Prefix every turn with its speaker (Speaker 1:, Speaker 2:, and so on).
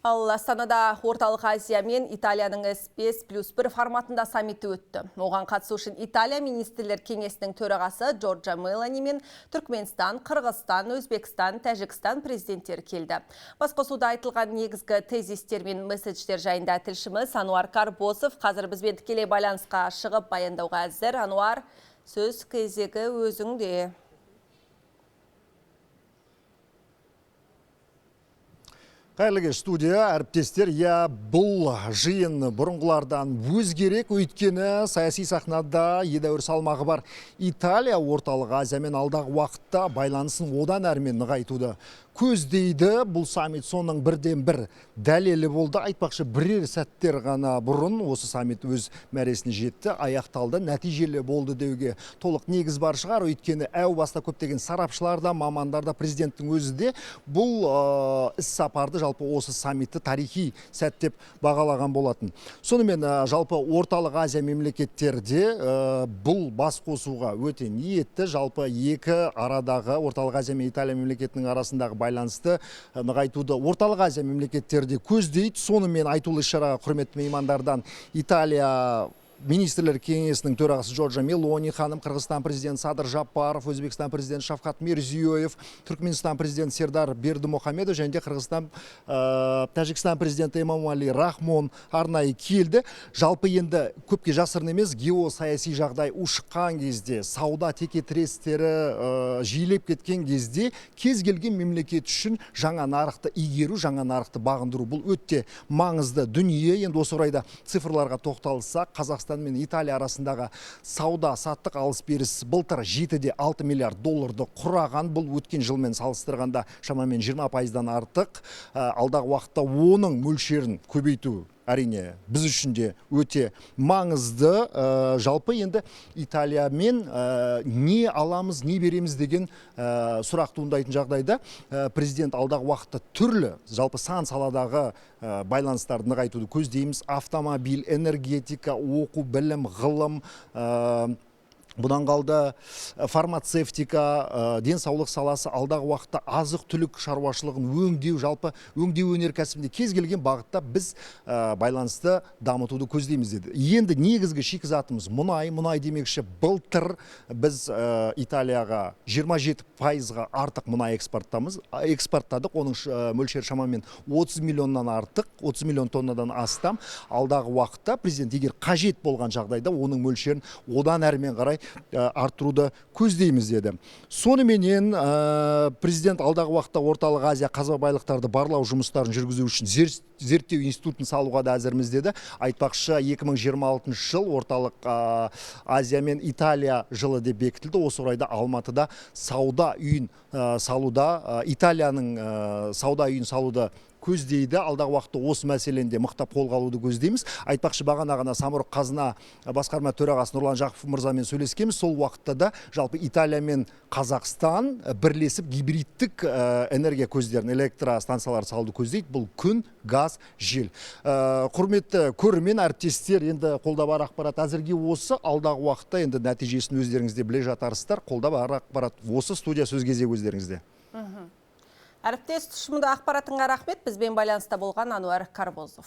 Speaker 1: Ал Астанада Орталық Азия мен Италияның S5+1 форматында саммиті өтті. Оған қатысу үшін Италия министрлер кеңесінің төрағасы Джорджа Мелони мен Түркменстан, Қырғызстан, Өзбекстан, Тәжікстан президенттері келді. Басқосуда айтылған негізгі тезистер мен месседждер жайында тілшіміз Ануар Карбосов қазір бізбен тікелей байланысқа шығып баяндауға әзір. Ануар, сөз кезегі өзіңде.
Speaker 2: Қайырлы студия, әріптестер, бұл жиын бұрынғылардан өзгерек, өйткені саяси сахнада едәуір салмағы бар Италия орталық Азиямен алдағы уақытта байланысын одан әрмен нығайтуды көздейді. Бұл саммит соның бірден бір дәлелі болды. Айтпақшы, бірер сәттер ғана бұрын осы саммит өз мәресіне жетті, аяқталды, нәтижелі болды деуге толық негіз бар шығар. Өйткені әу баста көптеген сарапшыларда, мамандарда, президенттің өзі де бұл іс-сапарды жалпы осы саммитті тарихи сәт деп бағалаған болатын. Сонымен жалпы орталық Азия мемлекеттерде бұл бас қосуға өте ниетті. Жалпы екі арадағы орталық Азия мен Италия мемлекетінің арасындағы байланысты нығайтуды орталық Азия мемлекеттерде көздейді. Сонымен айтулы іс-шараға құрметті меймандардан Италия министрлер кеңесінің төрағасы Джорджа Мелони ханым, Қырғызстан президенті Садыр Жапаров, Өзбекстан президенті Шавкат Мирзиёев, Түркменстан президенті Сердар Бердімұхамедов және Қырғызстан, Тәжікстан президенті Эмомали Рахмон арнайы келді. Жалпы енді көпке жасырын емес, геосаяси жағдай ушыққан кезде, сауда текетірестері жиілеп кеткен кезде кез келген мемлекет үшін жаңа нарықты игеру, жаңа нарықты бағындыру бұл өте маңызды дүние. Енді осы орайда цифрларға тоқталсақ, Қазақстан мен Италия арасындағы сауда-саттық алыс-беріс былтыр 7,6 миллиард долларды құраған. Бұл өткен жылмен салыстырғанда шамамен 20%-дан артық. Алдағы уақытта оның мөлшерін көбейту әрине біз үшін де өте маңызды. Жалпы енді Италиямен не аламыз, не береміз деген сұрақ туындайтын жағдайда президент алдағы уақытта түрлі жалпы сан саладағы байланыстарды нығайтуды көздейміз. Автомобиль, энергетика, оқу, білім, ғылым, бұдан қалды фармацевтика, денсаулық саласы, алдағы уақытта азық түлік шаруашылығын өңдеу, жалпы өңдеу өнеркәсібінде кез келген бағытта біз байланысты дамытуды көздейміз деді. Енді негізгі шикізатымыз мұнай демекші былтыр біз Италияға 27%-ға артық мұнай экспорттадық. Оның мөлшері шамамен 30 миллионнан артық, 30 миллион тоннадан астам. Алдағы уақытта президент егер қажет болған жағдайда оның мөлшерін одан әрмен қарай арттыруды көздейміз деді. Соныменен президент алдағы уақытта орталық Азия қазба байлықтарды барлау жұмыстарын жүргізу үшін зерттеу институтын салуға да әзірміз деді. Айтпақшы, 2026 жыл орталық Азия мен Италия жылы деп бекітілді. Осы орайда Алматыда сауда үйін салуда, Италияның сауда үйін салуды көздейді. Алдағы уақытта осы мәселенде мықтап қолға алуды көздейміз. Айтпақшы, бағана ғана Самұрық қазына басқарма төрағасы Нұрлан Жақып мырзамен сөйлескенбіз. Сол уақытта да жалпы Италия мен Қазақстан бірлесіп гибридтік энергия көздерін, электростанциялар салуды көздейді. Бұл күн, газ, жел. Құрметті көрермен, әріптестер, енді қолда бар ақпарат әзірге осы. Алдағы уақытта енді нәтижесін өздеріңізде біле жатарсыздар. Қолда бар ақпарат осы. Студия сөз кезегі өздеріңізде.
Speaker 1: Әріптес тұшымды ақпаратыңа рахмет. Бізбен байланыста болған Ануар Карбосов.